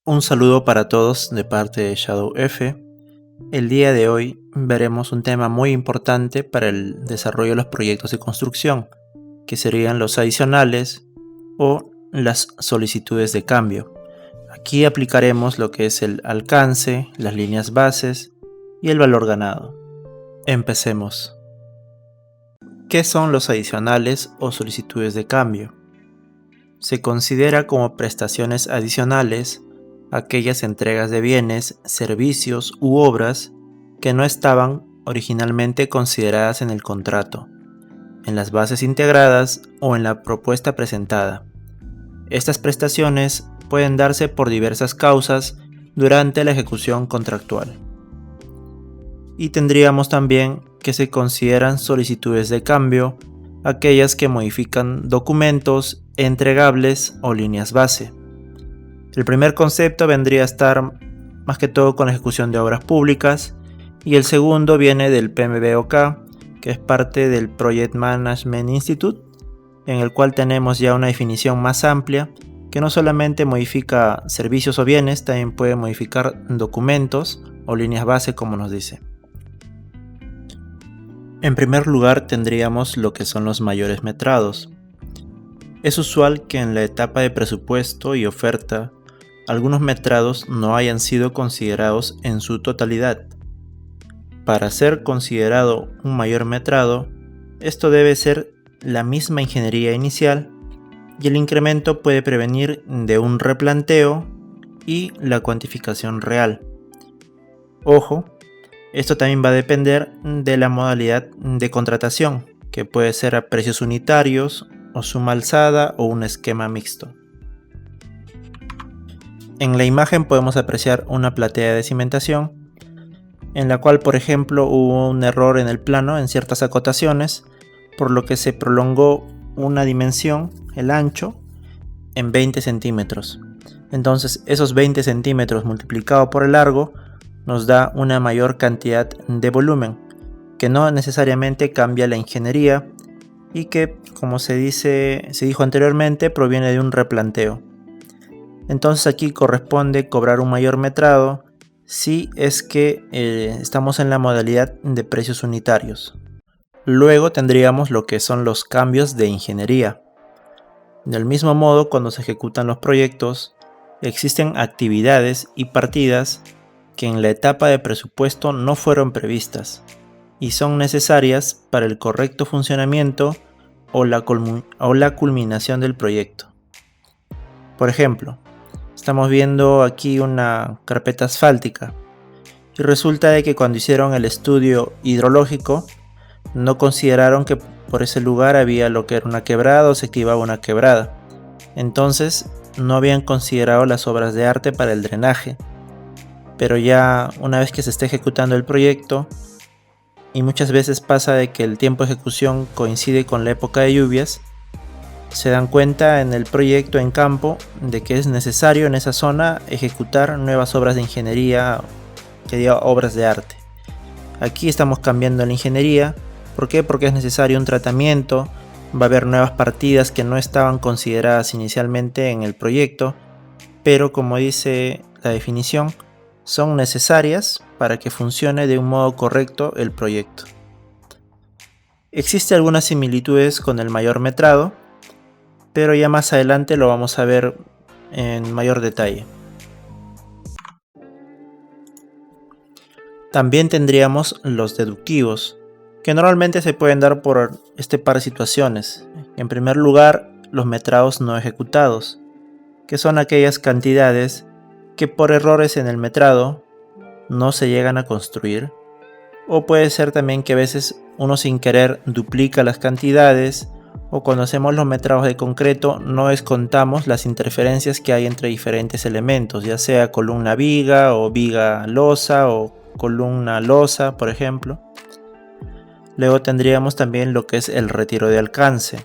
Un saludo para todos de parte de Shadow F. El día de hoy veremos un tema muy importante para el desarrollo de los proyectos de construcción, que serían los adicionales o las solicitudes de cambio. Aquí aplicaremos lo que es el alcance, las líneas bases y el valor ganado. Empecemos. ¿Qué son los adicionales o solicitudes de cambio? Se considera como prestaciones adicionales aquellas entregas de bienes, servicios u obras que no estaban originalmente consideradas en el contrato, en las bases integradas o en la propuesta presentada. Estas prestaciones pueden darse por diversas causas durante la ejecución contractual. Y tendríamos también que se consideran solicitudes de cambio aquellas que modifican documentos, entregables o líneas base. El primer concepto vendría a estar más que todo con la ejecución de obras públicas y el segundo viene del PMBOK, que es parte del Project Management Institute, en el cual tenemos ya una definición más amplia que no solamente modifica servicios o bienes, también puede modificar documentos o líneas base, como nos dice. En primer lugar tendríamos lo que son los mayores metrados. Es usual que en la etapa de presupuesto y oferta algunos metrados no hayan sido considerados en su totalidad. Para ser considerado un mayor metrado, esto debe ser la misma ingeniería inicial y el incremento puede prevenir de un replanteo y la cuantificación real. Ojo, esto también va a depender de la modalidad de contratación, que puede ser a precios unitarios o suma alzada o un esquema mixto. En la imagen podemos apreciar una platea de cimentación, en la cual por ejemplo hubo un error en el plano en ciertas acotaciones, por lo que se prolongó una dimensión, el ancho, en 20 centímetros. Entonces esos 20 centímetros multiplicado por el largo nos da una mayor cantidad de volumen, que no necesariamente cambia la ingeniería y que, como se dijo anteriormente, proviene de un replanteo. Entonces aquí corresponde cobrar un mayor metrado si es que estamos en la modalidad de precios unitarios. Luego tendríamos lo que son los cambios de ingeniería. Del mismo modo, cuando se ejecutan los proyectos, existen actividades y partidas que en la etapa de presupuesto no fueron previstas y son necesarias para el correcto funcionamiento o la culminación del proyecto. Por ejemplo, estamos viendo aquí una carpeta asfáltica y resulta de que cuando hicieron el estudio hidrológico no consideraron que por ese lugar había lo que era una quebrada o se activaba una quebrada. Entonces no habían considerado las obras de arte para el drenaje. Pero ya una vez que se está ejecutando el proyecto, y muchas veces pasa de que el tiempo de ejecución coincide con la época de lluvias, se dan cuenta en el proyecto en campo de que es necesario en esa zona ejecutar nuevas obras de ingeniería, que diga obras de arte. Aquí estamos cambiando la ingeniería. ¿Por qué? Porque es necesario un tratamiento, va a haber nuevas partidas que no estaban consideradas inicialmente en el proyecto, pero como dice la definición, son necesarias para que funcione de un modo correcto el proyecto. Existen algunas similitudes con el mayor metrado, pero ya más adelante lo vamos a ver en mayor detalle. También tendríamos los deductivos, que normalmente se pueden dar por este par de situaciones. En primer lugar, los metrados no ejecutados, que son aquellas cantidades que por errores en el metrado no se llegan a construir, o puede ser también que a veces uno sin querer duplica las cantidades, o cuando hacemos los metrados de concreto no descontamos las interferencias que hay entre diferentes elementos, ya sea columna viga o viga losa o columna losa, por ejemplo. Luego tendríamos también lo que es el retiro de alcance.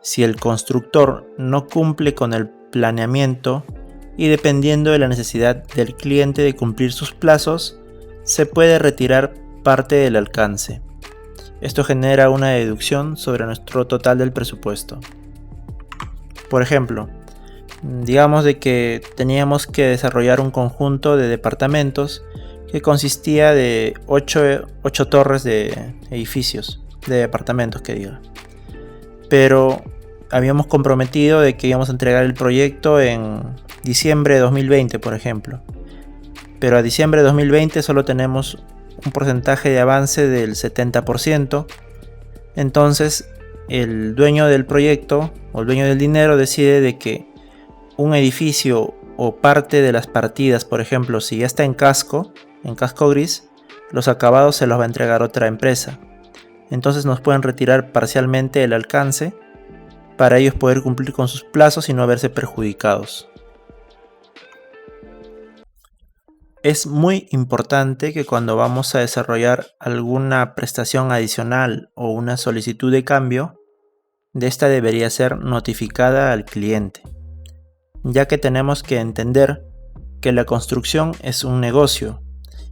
Si el constructor no cumple con el planeamiento y dependiendo de la necesidad del cliente de cumplir sus plazos, se puede retirar parte del alcance. Esto genera una deducción sobre nuestro total del presupuesto. Por ejemplo, Digamos de que teníamos que desarrollar un conjunto de departamentos que consistía de 8 torres de edificios, de departamentos que diga. Pero habíamos comprometido de que íbamos a entregar el proyecto en diciembre de 2020, por ejemplo. Pero a diciembre de 2020 solo tenemos un porcentaje de avance del 70%. Entonces el dueño del proyecto o el dueño del dinero decide de que un edificio o parte de las partidas, por ejemplo, si ya está en casco gris, los acabados se los va a entregar otra empresa. Entonces nos pueden retirar parcialmente el alcance para ellos poder cumplir con sus plazos y no verse perjudicados. Es muy importante que cuando vamos a desarrollar alguna prestación adicional o una solicitud de cambio, de esta debería ser notificada al cliente, ya que tenemos que entender que la construcción es un negocio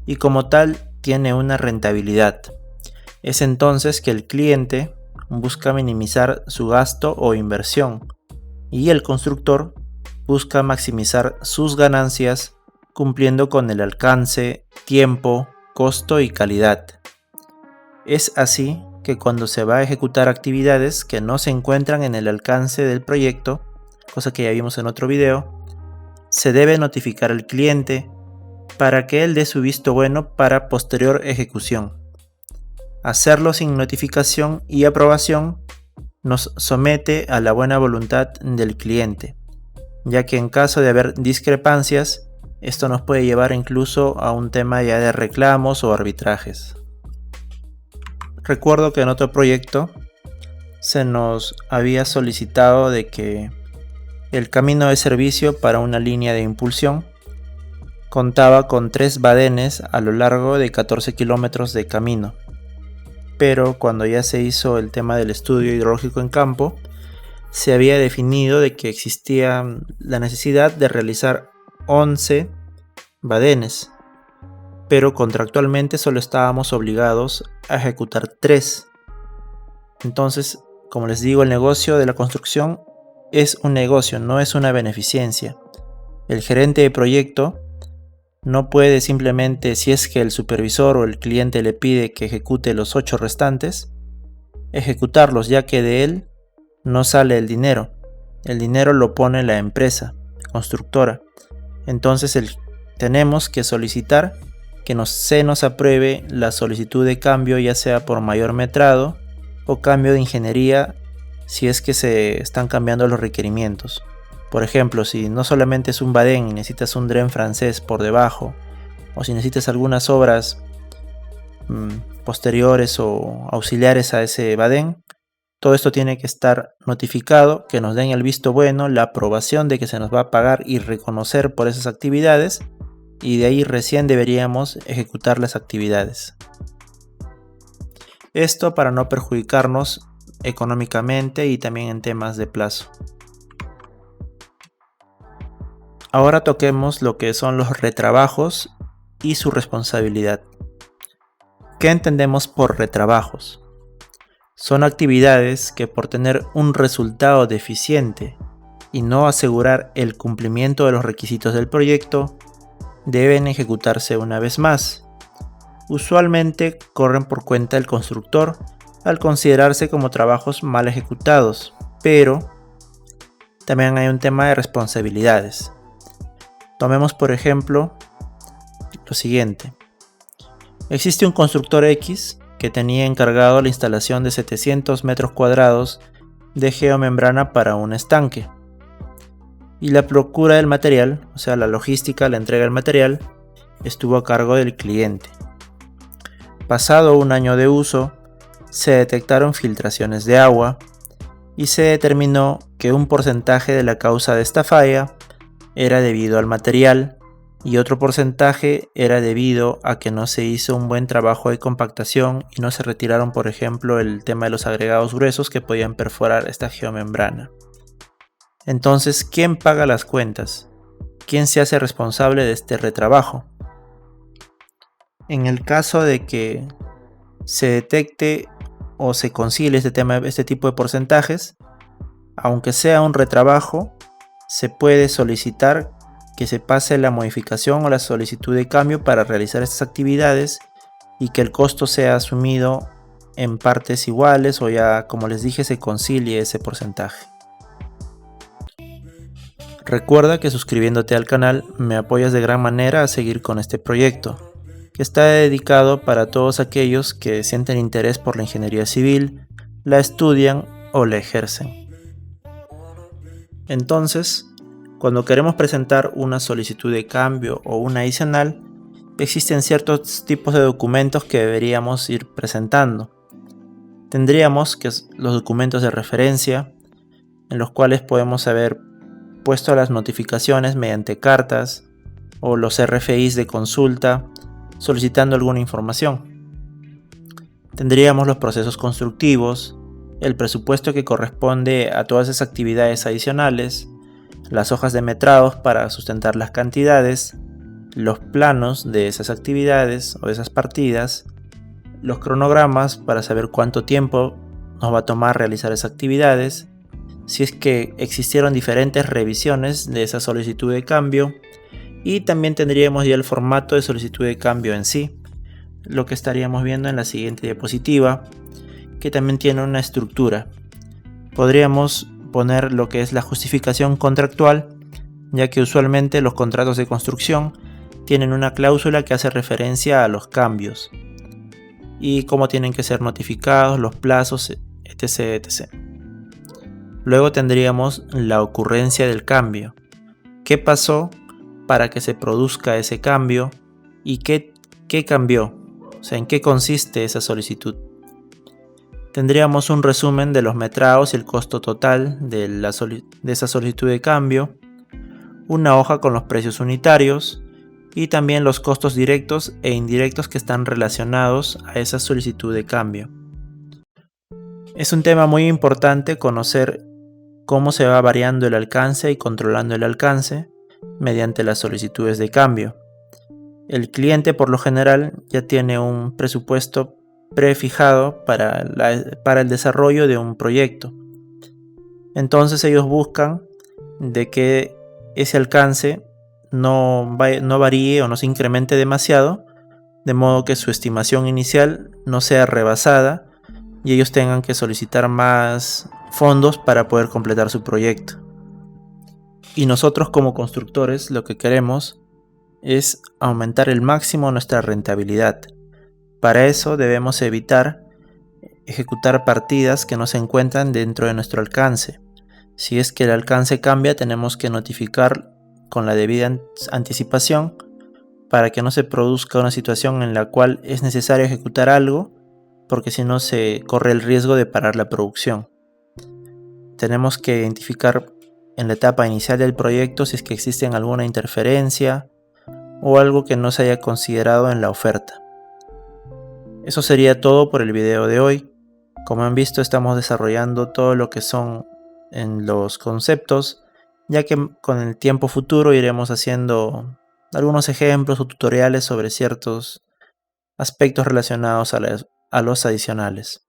y como tal tiene una rentabilidad. Es entonces que el cliente busca minimizar su gasto o inversión y el constructor busca maximizar sus ganancias cumpliendo con el alcance, tiempo, costo y calidad. Es así que cuando se va a ejecutar actividades que no se encuentran en el alcance del proyecto, cosa que ya vimos en otro video, se debe notificar al cliente para que él dé su visto bueno para posterior ejecución. Hacerlo sin notificación y aprobación nos somete a la buena voluntad del cliente, ya que en caso de haber discrepancias, esto nos puede llevar incluso a un tema ya de reclamos o arbitrajes. Recuerdo que en otro proyecto se nos había solicitado de que el camino de servicio para una línea de impulsión contaba con 3 badenes a lo largo de 14 kilómetros de camino. Pero cuando ya se hizo el tema del estudio hidrológico en campo, se había definido de que existía la necesidad de realizar 11 badenes, pero contractualmente solo estábamos obligados a ejecutar 3. Entonces, como les digo, el negocio de la construcción es un negocio, no es una beneficencia. El gerente de proyecto no puede simplemente, si es que el supervisor o el cliente le pide que ejecute los 8 restantes, ejecutarlos, ya que de él no sale el dinero. El dinero lo pone la empresa constructora. Entonces tenemos que solicitar que se nos apruebe la solicitud de cambio, ya sea por mayor metrado o cambio de ingeniería, si es que se están cambiando los requerimientos. Por ejemplo, si no solamente es un badén y necesitas un dren francés por debajo, o si necesitas algunas obras posteriores o auxiliares a ese badén, todo esto tiene que estar notificado, que nos den el visto bueno, la aprobación de que se nos va a pagar y reconocer por esas actividades, y de ahí recién deberíamos ejecutar las actividades. Esto para no perjudicarnos económicamente y también en temas de plazo. Ahora toquemos lo que son los retrabajos y su responsabilidad. ¿Qué entendemos por retrabajos? Son actividades que por tener un resultado deficiente y no asegurar el cumplimiento de los requisitos del proyecto, deben ejecutarse una vez más. Usualmente corren por cuenta del constructor al considerarse como trabajos mal ejecutados, pero también hay un tema de responsabilidades. Tomemos por ejemplo lo siguiente. Existe un constructor X que tenía encargado la instalación de 700 metros cuadrados de geomembrana para un estanque. Y la procura del material, o sea la logística, la entrega del material, estuvo a cargo del cliente. Pasado un año de uso, se detectaron filtraciones de agua y se determinó que un porcentaje de la causa de esta falla era debido al material y otro porcentaje era debido a que no se hizo un buen trabajo de compactación y no se retiraron, por ejemplo, el tema de los agregados gruesos que podían perforar esta geomembrana. Entonces, ¿quién paga las cuentas? ¿Quién se hace responsable de este retrabajo? En el caso de que se detecte o se concilie este tipo de porcentajes, aunque sea un retrabajo, se puede solicitar que se pase la modificación o la solicitud de cambio para realizar estas actividades y que el costo sea asumido en partes iguales o ya, como les dije, se concilie ese porcentaje. Recuerda que suscribiéndote al canal me apoyas de gran manera a seguir con este proyecto, que está dedicado para todos aquellos que sienten interés por la ingeniería civil, la estudian o la ejercen. Entonces, cuando queremos presentar una solicitud de cambio o una adicional, existen ciertos tipos de documentos que deberíamos ir presentando. Tendríamos que los documentos de referencia, en los cuales podemos haber puesto las notificaciones mediante cartas o los RFIs de consulta solicitando alguna información. Tendríamos los procesos constructivos, el presupuesto que corresponde a todas esas actividades adicionales, las hojas de metrados para sustentar las cantidades, los planos de esas actividades o de esas partidas, los cronogramas para saber cuánto tiempo nos va a tomar realizar esas actividades, si es que existieron diferentes revisiones de esa solicitud de cambio, y también tendríamos ya el formato de solicitud de cambio en sí, lo que estaríamos viendo en la siguiente diapositiva, que también tiene una estructura. Podríamos poner lo que es la justificación contractual, ya que usualmente los contratos de construcción tienen una cláusula que hace referencia a los cambios y cómo tienen que ser notificados, los plazos, etc, etc. Luego tendríamos la ocurrencia del cambio. ¿Qué pasó para que se produzca ese cambio y qué cambió? O sea, ¿en qué consiste esa solicitud? Tendríamos un resumen de los metrados y el costo total de esa solicitud de cambio, una hoja con los precios unitarios y también los costos directos e indirectos que están relacionados a esa solicitud de cambio. Es un tema muy importante conocer cómo se va variando el alcance y controlando el alcance mediante las solicitudes de cambio. El cliente por lo general ya tiene un presupuesto prefijado para el desarrollo de un proyecto. Entonces ellos buscan de que ese alcance no varíe o no se incremente demasiado, de modo que su estimación inicial no sea rebasada y ellos tengan que solicitar más fondos para poder completar su proyecto. Y nosotros como constructores lo que queremos es aumentar el máximo nuestra rentabilidad. Para eso debemos evitar ejecutar partidas que no se encuentran dentro de nuestro alcance. Si es que el alcance cambia, tenemos que notificar con la debida anticipación para que no se produzca una situación en la cual es necesario ejecutar algo, porque si no se corre el riesgo de parar la producción. Tenemos que identificar en la etapa inicial del proyecto si es que existe alguna interferencia o algo que no se haya considerado en la oferta. Eso sería todo por el video de hoy. Como han visto, estamos desarrollando todo lo que son en los conceptos, ya que con el tiempo futuro iremos haciendo algunos ejemplos o tutoriales sobre ciertos aspectos relacionados a los adicionales.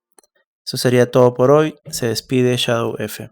Eso sería todo por hoy. Se despide Shadow F.